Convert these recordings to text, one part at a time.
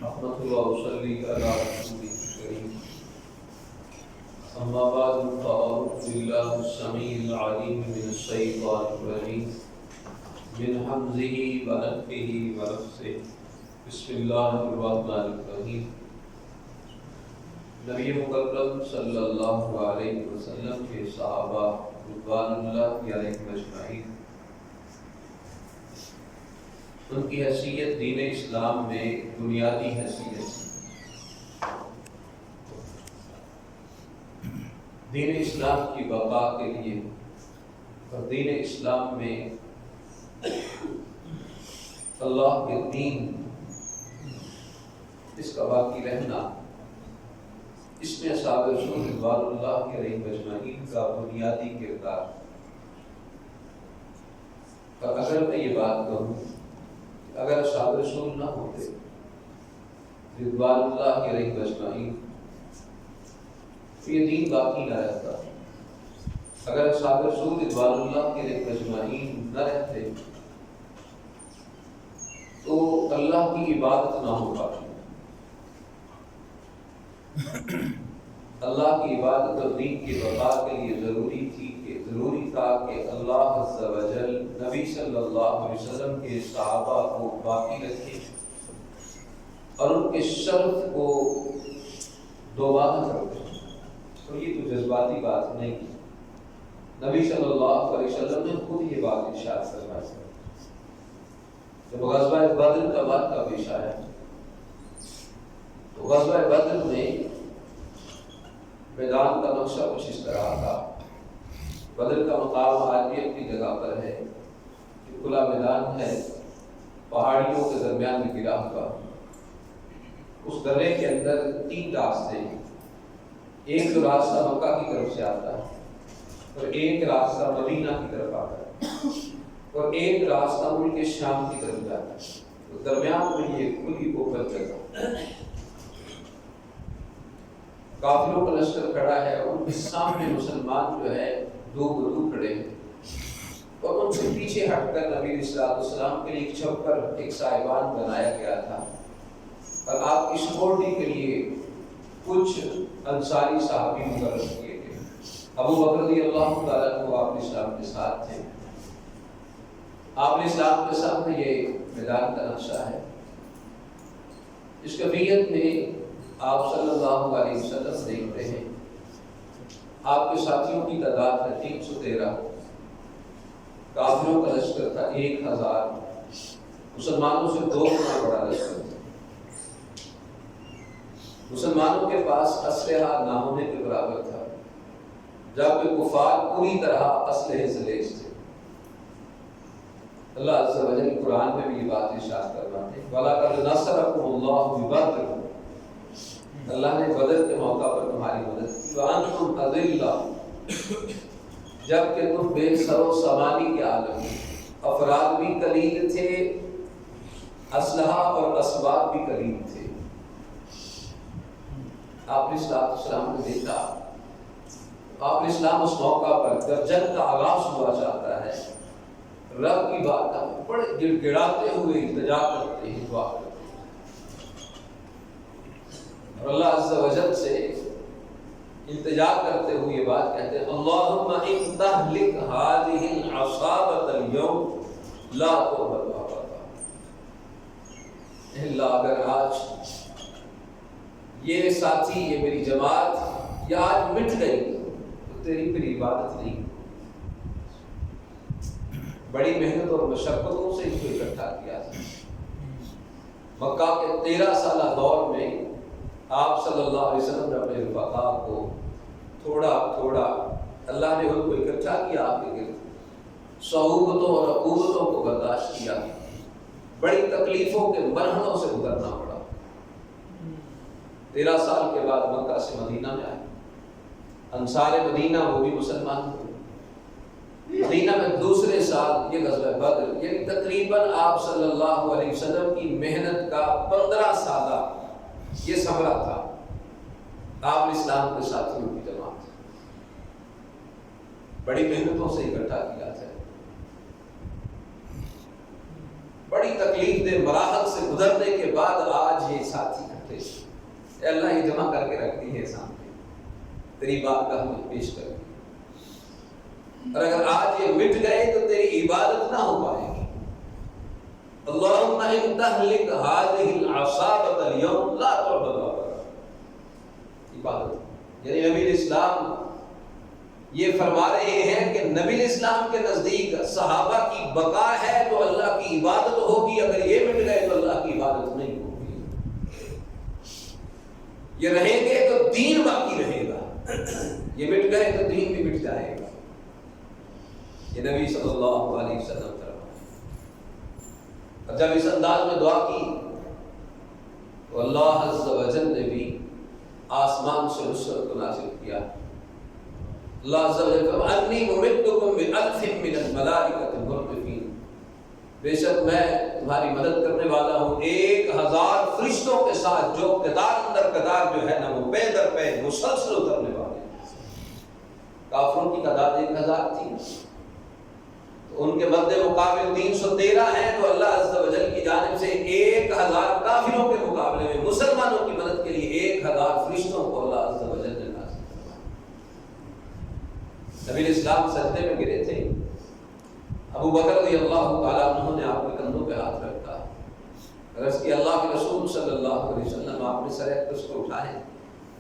احمد و صلی علی رسول کریم اما بعد فاعوذ باللہ السمیع العلیم من الشیطان الرجیم من حمزه ونفخه ونفثه بسم اللہ الرحمن الرحیم۔ نبی مکرم صلی اللہ علیہ وسلم کے صحابہ رضوان اللہ علیہم اجمعین، ان کی حیثیت دین اسلام میں بنیادی حیثیت ہے۔ دین اسلام کی بقا کے لیے اور دین اسلام میں اللہ کے دین اس کا باقی رہنا، اس میں اصحاب رسول رضوان اللہ علیہم اجمعین کا بنیادی کردار۔ اور اگر میں یہ بات کہوں اگر اصحاب رسول نہ ہوتے رضوان اللہ علیہ اجمعین تو یہ دین باقی نہ رہتا۔ اگر اصحاب رسول رضوان اللہ علیہ اجمعین نہ رہتے تو اللہ کی عبادت نہ ہو پاتی۔ اللہ کی عبادت اور دین کی بقا کے لیے ضروری تھا کہ اللہ عز و جل نبی صلی اللہ علیہ وسلم کے صحابہ کو باقی رکھے اور ان کے شرف کو دوبارہ رکھے۔ تو یہ تو جذباتی بات نہیں کی، نبی صلی اللہ علیہ وسلم نے خود یہ بات ارشاد فرمائی۔ جب غزوہ بدر کا واقعہ پیش آیا تو غزوہ بدر میں میدان کا نقشہ کچھ اس طرح تھا۔ بدر کا مقام آج بھی اپنی جگہ پر ہے، کھلا میدان ہے، پہاڑیوں کے درمیان میں گرا ہوا۔ اس درے کے اندر 3 راستے ہیں، ایک تو راستہ مکہ کی طرف سے آتا ہے اور ایک راستہ مدینہ کی طرف آتا ہے اور ایک راستہ ملک شام کی طرف جاتا ہے۔ درمیان میں یہ کھلی اوپر جگہ، کافروں کا لشکر کھڑا ہے اور ان کے سامنے مسلمان جو ہے دو بدو کھڑے ہیں اور ان سے پیچھے ہٹ کر نبی علیہ السلام کے لیے ایک چھپر ایک سائبان بنایا گیا تھا اور آپ کی سپورٹی کے لیے کچھ انصاری صحابی مقرر کیے گئے۔ ابو بکر رضی اللہ تعالیٰ عنہ آپ علیہ السلام کے ساتھ تھے۔ آپ علیہ السلام کے سامنے یہ میدان کا نقشہ ہے۔ اس کمیت میں آپ صلی اللہ علیہ وسلم دیکھ رہے ہیں، آپ کے ساتھیوں کی تعداد ہے 313، کافروں کا لشکر تھا 1000، مسلمانوں سے 2 گنا بڑا لشکر تھا۔ مسلمانوں کے پاس اسلحہ نہ ہونے کے برابر تھا، جبکہ کفار پوری طرح اسلحے سے لیس تھے۔ اللہ عز و جل قرآن میں بھی یہ بات ارشاد فرماتے ہیں وَلَقَدْ نَصَرَكُمُ اللَّهُ بِبَدْرٍ، اللہ نے بدر کے موقع پر تمہاری مدد کی۔ وَأَنْتُمْ أَذِلَّةٌ، جبکہ تم بے سر و سامانی کے عالم میں، افراد بھی قلیل تھے، اسلحہ اور اسباب بھی قلیل تھے۔ آپ نے السلام نے دیکھا، آپ نے اسلام اس موقع پر جب جنگ کا آغاز ہوا چاہتا ہے، رب کی بارگاہ میں بڑے گڑ گڑاتے ہوئے التجا کرتے ہیں، دعا کرتے ہیں اور اللہ عز و جل سے التجا کرتے ہوئے یہ بات کہتے ہیں اللہم ان تہلک هذه العصابۃ اليوم لا تؤمن ابدا، اللہ اگر آج یہ ساتھی یہ میری جماعت یہ آج مٹ گئی تو تیری پھر عبادت نہیں۔ بڑی محنت اور مشقتوں سے اس کو اکٹھا کیا تھا۔ مکہ کے 13 سالہ دور میں آپ صلی اللہ علیہ وسلم نے اپنے رفقاء کو تھوڑا تھوڑا اللہ نے ان کو اکٹھا کیا، آپ کے گرد صعوبتوں اور عقوبتوں کو برداشت کیا، بڑی تکلیفوں کے مرحلوں سے گزرنا پڑا۔ 13 سال کے بعد مکہ سے مدینہ میں آئے، انصار مدینہ وہ بھی مسلمان ہوئے۔ مدینہ میں دوسرے سال یہ غزوہ بدر، یعنی تقریباً آپ صلی اللہ علیہ وسلم کی محنت کا 15 سالہ یہ ثمرہ تھا۔ آپ اسلام کے ساتھیوں کی جماعت بڑی محنتوں سے اکٹھا کیا تھا، بڑی تکلیف دہ مراحل سے گزرنے کے بعد آج یہ ساتھی اے اللہ یہ جمع کر کے رکھ دی ہے سامنے، تیری بارگاہ میں پیش کر دی، اور اگر آج یہ مٹ گئے تو تیری عبادت نہ ہو پائے گی۔ اللہم ان تہلک هذه العصابۃ اليوم لا تعبد عبادت، یعنی نبی اسلام یہ فرما رہے ہیں کہ نبی اسلام کے نزدیک صحابہ کی بقا ہے تو اللہ کی عبادت ہوگی، اگر یہ مٹ گئے تو اللہ کی عبادت نہیں ہوگی۔ یہ رہیں گے تو دین باقی رہے گا، یہ مٹ گئے تو دین بھی مٹ جائے گا۔ یہ نبی صلی اللہ علیہ وسلم فرمایا۔ اور جب اس انداز میں دعا کی تو اللہ عز و جل نے بھی آسمان سے نصرت کو نازل کیا۔ اللہ عز و جل فرمایا انی ممدکم بألف من الملائکۃ مردفین، بے شک میں تمہاری مدد کرنے والا ہوں 1000 فرشتوں کے ساتھ جو قطار اندر قطار جو ہے نا وہ پے در پے مسلسل اترنے والے ہیں۔ کافروں کی تعداد 1000 تھی، تو ان کے مد مقابل 313 ہیں، تو اللہ عز و جل کی جانب سے 1000 کافروں کے مقابلے میں مسلمانوں کی مدد کے لیے 1000 فرشتوں کو اللہ عز و جل نے نازل فرمایا۔ نبی اسلام سجدے میں گرے تھے، ابو بکر رضی اللہ تعالیٰ عنہ نے آپ کے کندھوں پہ ہاتھ رکھا، عرض کی اللہ کے رسول صلی اللہ علیہ وسلم آپ نے سر اقدس کو اٹھائے،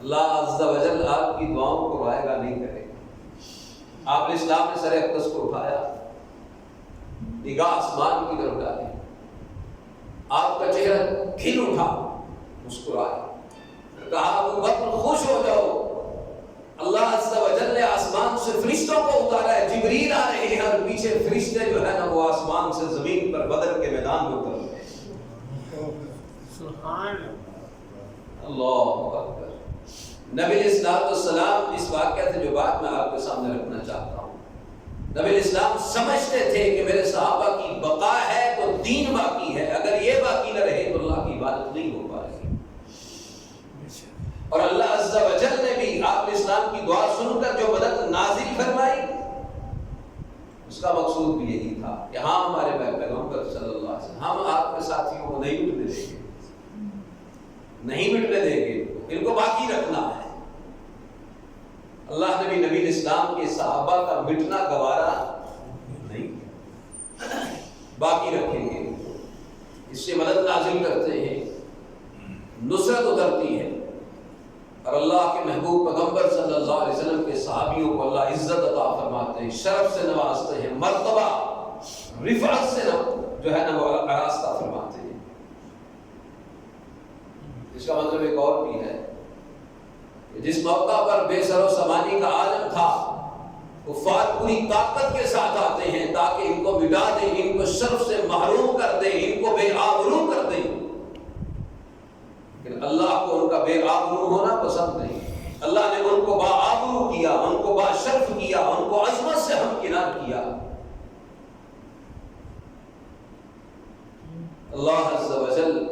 اللہ عز و جل آپ کی دعاؤں کو رائے گا نہیں کرے گا۔ آپ نے اسلام نے سر اقدس کو اٹھایا، نگاہ آسمان کی طرف ڈالی، آپ کا چہرہ کھل اٹھا، مسکرائے، کہا ابو بکر خوش ہو جاؤ، اللہ عز و جل نے آسمان سے فرشتوں کو اتارا ہے، جبریل آ رہے ہیں اور پیچھے فرشتے جو ہے نا وہ آسمان سے زمین پر بدر کے میدان میں اتر رہے ہیں۔ سبحان اللہ اکبر۔ نبی اسلام والسلام اس واقعہ سے جو بات میں آپ کے سامنے رکھنا چاہتا ہوں، نبی اسلام سمجھتے تھے کہ میرے صحابہ کی بقا ہے تو دین باقی ہے، اگر یہ باقی نہ رہے تو اللہ کی عبادت نہیں ہو پائے گی۔ اور اللہ عز و جل نے بھی آپ اسلام کی دعا سن کر جو مدد نازل فرمائی، اس کا مقصود بھی یہی تھا کہ ہاں ہمارے پیغمبر صلی اللہ علیہ وسلم ہم آپ کے ساتھیوں کو نہیں مٹنے دیں گے، نہیں مٹنے دیں گے، ان کو باقی رکھنا ہے۔ اللہ نے بھی نبی اسلام کے صحابہ کا مٹنا گوارا نہیں، باقی رکھیں گے، اس سے مدد نازل کرتے ہیں، نصرت اترتی ہے، اور اللہ کے محبوب پیغمبر صلی اللہ علیہ وسلم کے صحابیوں کو اللہ عزت عطا فرماتے ہیں، شرف سے نوازتے ہیں، مرتبہ رفعت سے جو ہے نا وہ آراستہ فرماتے ہیں۔ اس کا مطلب ایک اور بھی ہے، جس موقع پر بے سر و سامانی کا عالم تھا، کفار پوری طاقت کے ساتھ آتے ہیں تاکہ ان کو مٹا دیں، ان کو شرف سے محروم کر دیں، ان کو بے آبرو کر دیں، لیکن اللہ کو ان کا بے آبرو ہونا پسند نہیں۔ اللہ نے ان کو با آبرو کیا، ان کو با شرف کیا، ان کو عظمت سے ہمکنار کیا۔ اللہ عز و جل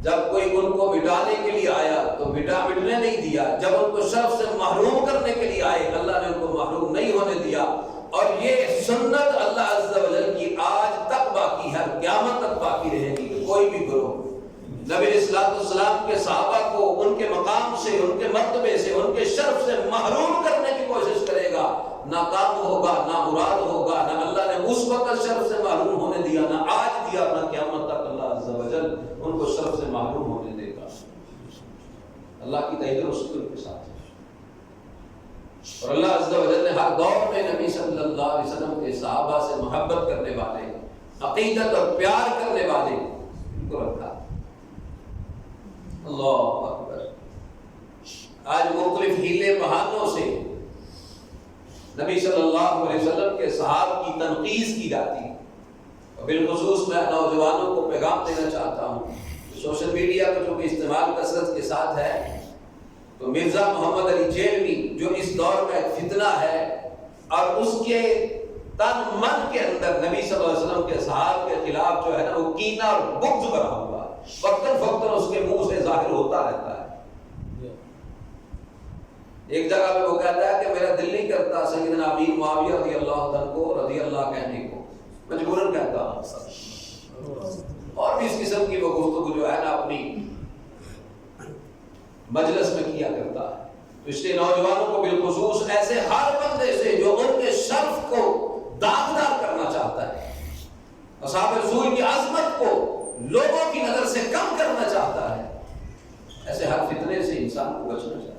جب کوئی ان کو مٹانے کے لیے آیا تو مٹنے نہیں دیا، جب ان کو شرف سے محروم کرنے کے لیے آئے اللہ نے ان کو محروم نہیں ہونے دیا۔ اور یہ سنت اللہ عز و جل کی آج تک باقی ہے، قیامت تک باقی رہے گی کہ کوئی بھی گروہ نبی اسلام والسلام کے صحابہ کو ان کے مقام سے، ان کے مرتبے سے، ان کے شرف سے محروم کرنے کی کوشش کرے گا، ناکام ہوگا، نامراد ہوگا، نہ اللہ نے اس وقت شرف سے محروم ہونے دیا، نہ آج دیا، نہ قیامت تک اللہ عز و جل ان کو شرف سے محروم ہونے دے گا۔ اللہ کی تائید و رسول کے ساتھ ہے، اور اللہ عز و جل نے ہر دور میں نبی صلی اللہ علیہ وسلم کے صحابہ سے محبت کرنے والے، عقیدت اور پیار کرنے والے ان کو رکھا۔ اللہ اکبر۔ آج مختلف ہیلے بہانوں سے نبی صلی اللہ علیہ وسلم کے صحابہ کی تنقید کی جاتی ہے، اور بالخصوص میں نوجوانوں کو پیغام دینا چاہتا ہوں، سوشل میڈیا کا جو کہ استعمال کثرت کے ساتھ ہے، تو مرزا محمد علی جیلوی جو اس دور میں فتنہ ہے، اور اس کے تن من کے اندر نبی صلی اللہ علیہ وسلم کے صحابہ کے خلاف جو ہے نا وہ کینہ اور بغض بھرا ہوا، وقتاً فوقتاً اس کے منہ سے ظاہر ہوتا رہتا ہے۔ ایک جگہ پہ وہ کہتا ہے کہ میرا دل نہیں کرتا سیدنا امیر معاویہ رضی اللہ عنہ کو رضی اللہ کہنے کو، مجبوراً کہتا ہوں، اور بھی اس قسم کی وہ گفتگو جو ہے نا اپنی مجلس میں کیا کرتا ہے. تو اس لیے نوجوانوں کو بالخصوص ایسے ہر بندے سے جو ان کے شرف کو داغدار کرنا چاہتا ہے، اصحاب رسول کی عظمت کو لوگوں کی نظر سے کم کرنا چاہتا ہے، ایسے ہر فتنے سے انسان کو بچنا چاہتا ہے.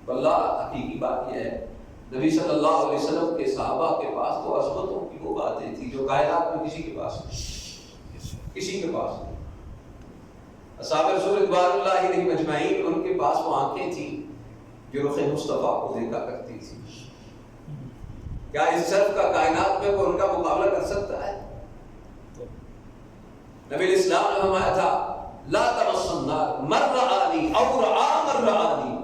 اللہ حقیقی بات یہ ہے، نبی صلی اللہ علیہ وسلم کے صحابہ کے پاس تو عظمتوں کی وہ باتیں تھیں جو کائنات میں کسی کے پاس نہیں. اصحاب رسول رضوان اللہ علیہم اجمعین، ان کے پاس وہ آنکھیں تھیں جو رخ مصطفیٰ کو دیکھا کرتی تھی. کیا اس شرف کا کائنات میں کوئی ان کا مقابلہ کر سکتا ہے؟ نبی اسلام نے فرمایا تھا لا تمس النار من رآنی او رآ من رآنی،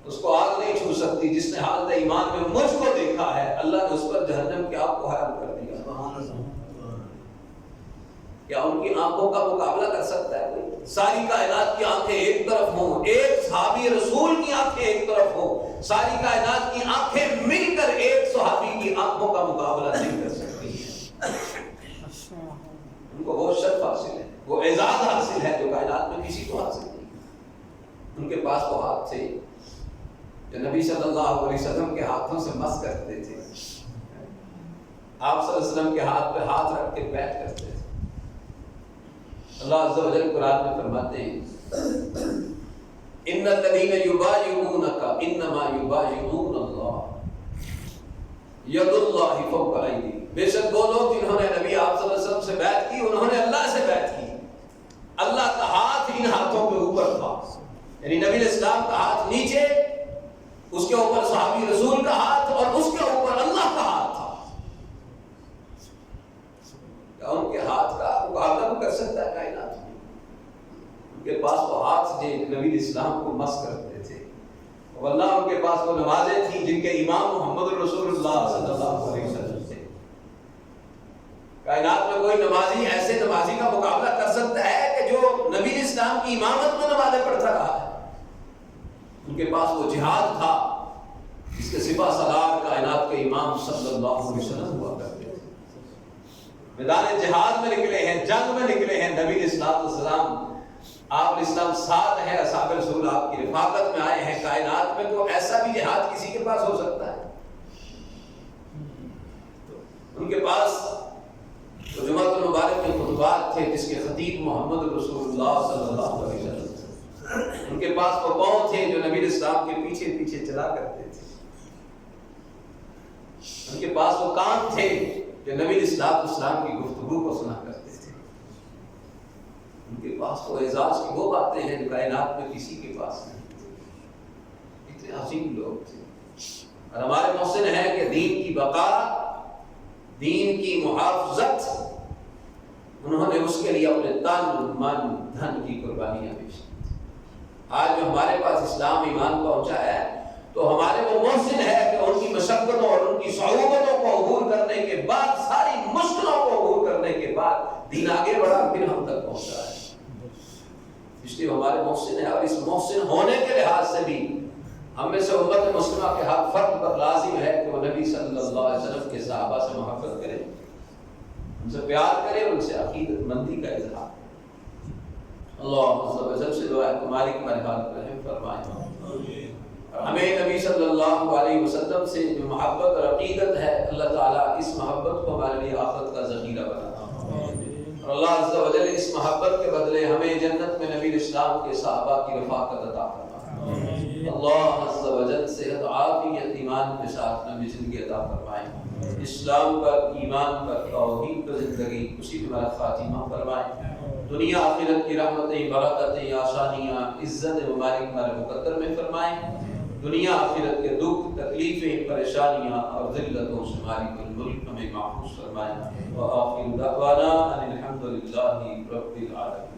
اس کو آگ نہیں چھو سکتی جس نے حالت ایمان میں مجھ کو دیکھا ہے. اللہ نے اس پر جہنم کی آگ کو حرام کر دیا. کیا ان کی آنکھوں کا مقابلہ کر سکتا ہے کوئی؟ ساری کائنات کی آنکھیں ایک طرف ہوں، ایک صحابی رسول کی آنکھیں ایک طرف ہوں، ساری کائنات کی آنکھیں مل کر ایک صحابی کی آنکھوں کا مقابلہ نہیں کر سکتی. ان کو وہ شرف حاصل ہے، وہ اعزاز حاصل ہے جو کائنات میں کسی کو حاصل نہیں. ان کے پاس وہ ہاتھ تھے جو نبی صلی اللہ علیہ وسلم کے ہاتھوں سے مس کرتے تھے. آپ صلی اللہ علیہ وسلم کے ہاتھ پہ ہاتھ رکھ کے بیٹھ کرتے تھے. اللہ عز و جل قرآن میں فرماتے ہیں ان الذین یبایعونک انما یبایعون اللہ ید اللہ فوق ایدیہم، بے شک وہ لوگ جنہوں نے نبی آپ صلی اللہ علیہ وسلم سے بیعت کی انہوں نے اللہ سے بیعت کی. اللہ کا ہاتھ ان ہاتھوں کے اوپر تھا، یعنی نبی اسلام کا ہاتھ نیچے، اس کے اوپر صحابی رسول کا ہاتھ اور اس کے اوپر اللہ کا ہاتھ تھا. کیا ان کے ہاتھ کا مقابلہ کر سکتا ہے کائنات میں؟ ان کے پاس وہ ہاتھ تھے جو نبی اسلام کو مس کرتے تھے. واللہ ان کے پاس وہ نمازیں تھیں جن کے امام محمد رسول اللہ صلی اللہ علیہ وسلم تھے. کائنات میں کوئی نمازی ایسے نمازی کا مقابلہ کر سکتا ہے کہ جو نبی اسلام کی امامت میں نمازیں پڑھتا رہا ہے؟ ان کے پاس وہ جہاد تھا جس کے سپہ سالار کائنات کے امام صلی اللہ علیہ وسلم ہوا کرتے تھے. میدان جہاد میں نکلے ہیں، جنگ میں نکلے ہیں. نبی السلام آپ الاسلام ساتھ ہے، اصحاب رسول آپ کی رفاقت میں آئے ہیں. کائنات میں کوئی ایسا بھی جہاد کسی کے پاس ہو سکتا ہے؟ ان کے پاس تو جمعۃ المبارک کے خطبات تھے جس کے خطیب محمد رسول اللہ صلی اللہ علیہ وسلم تھے. ان کے پاس وہ پاؤں تھے جو نبی اسلام کے پیچھے پیچھے چلا کرتے تھے. ان کے پاس وہ کان تھے جو نبی اسلام کی گفتگو کو سنا کرتے تھے. ان کے پاس وہ اعزاز کی وہ باتیں ہیں جو کائنات میں کسی کے پاس نہیں. اتنے عظیم لوگ تھے. اور ہمارے محسن ہے کہ دین کی بقا، دین کی محافظت، انہوں نے اس کے لیے اپنے تن من دھن کی قربانیاں پیش کی. آج جو ہمارے پاس اسلام ایمان پہنچا ہے تو ہمارے وہ محسن ہے کہ ان کی مشقتوں اور ان کی صعوبتوں کو عبور کرنے کے بعد، ساری مشکلوں کو عبور کرنے کے بعد دین آگے بڑھا پھر ہم تک پہنچا ہے. اس لیے ہمارے محسن ہے. اور اس محسن ہونے کے لحاظ سے بھی ہم میں سے امت مسلمہ کے ہر فرد پر لازم ہے کہ وہ نبی صلی اللہ علیہ وسلم کے صحابہ سے محبت کرے، ان سے پیار کرے، ان سے عقیدت مندی کا اظہار. اللہ عز و جل سے دعا ہے تمہاری ہمارے حال پر رحم فرمائے. ہمیں نبی صلی اللہ علیہ وسلم سے جو محبت اور عقیدت ہے، اللہ تعالیٰ اس محبت کو ہمارے لیے آخرت کا ذخیرہ بنا. اور اللہ عز و جل اس محبت کے بدلے ہمیں جنت میں نبی اسلام کے صحابہ کی رفاقت عطا فرمائے. اللہ عز و جل صحت عافیت ایمان کے ساتھ نبی زندگی عطا فرمائے. اسلام پر، ایمان پر، توحید پر زندگی، اسی پہ ہمارا خاتمہ فرمائے. دنیا آخرت کی رحمتیں، برکتیں، آسانیاں، عزت مبارک ہمارے مقدر میں فرمائے. دنیا آخرت کے دکھ، تکلیفیں، پریشانیاں اور ذلتوں سے مالک الملک ہمیں محفوظ فرمائے. وآخر دعوانا ان الحمد للہ رب العالمین.